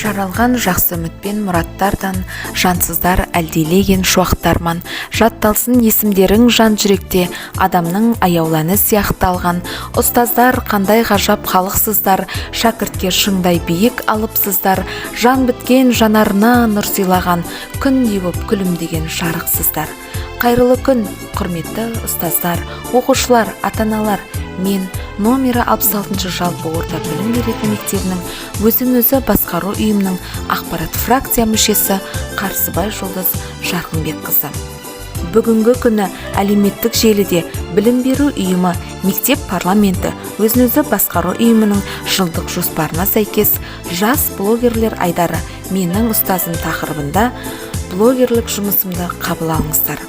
жаралған жақсы үмітпен мұраттардан, жансыздар әлдилеген шуақтарман, жатталсын есімдерің жан жүректе, адамның аяуланы сияқталған. Ұстаздар қандай ғажап халықсыздар, шәкіртке шыңдай биік алыпсыздар, жан біткен жанарына нұр сыйлаған, күндей боп күлімдеген жарықсыздар. Қайырлы күн, құрметті ұстаздар, оқушылар, ата-аналар. Мен номері 66 жалпы орта білім беретін мектебінің өзін-өзі басқару ұйымының ақпарат фракция мүшесі Қарсыбай Жұлдыз Жарқынбекқызы. Бүгінгі күні әлеуметтік желіде білім беру ұйымы мектеп парламенті өзін-өзі басқару ұйымының жылдық жоспарына сәйкес жас блогерлер айдары менің ұстазым тақырыбында блогерлік жұмысымды қабыл алыңыздар.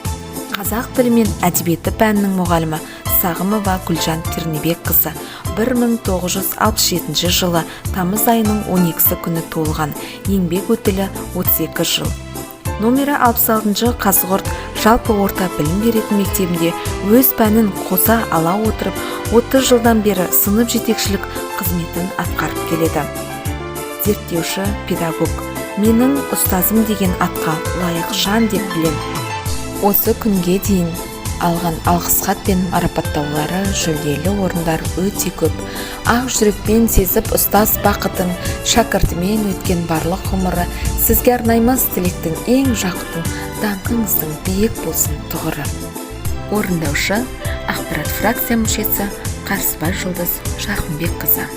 Қазақ тілі мен әдебиеті пәнінің мұғалімі Сағымова Гүлжан Пернебекқызы 1967 жылы тамыз айының 12 күні туылған, еңбек өтілі 32 жыл. Номері 66 Қазығұрт жалпы орта білім беретін мектебінде өз пәнін қоса ала отырып, 30 жылдан бері сынып жетекшілік қызметін атқарып келеді. Зерттеуші педагог, менің ұстазым деген атқа лайық жан деп білем. Осы күнге дейін алған алғыс хат пен марапаттаулары, жүлделі орындар өте көп. Ақ жүрекпен сезіп ұстаз бақытын, шәкіртімен өткен барлық ғұмыры, сізге арнаймыз тілектің ең жақұтын, даңқыңыздың биік болсын тұғыры. Орындаушы ақпарат фракция мүшесі Қарсыбай Жұлдыз Жарқынбекқызы.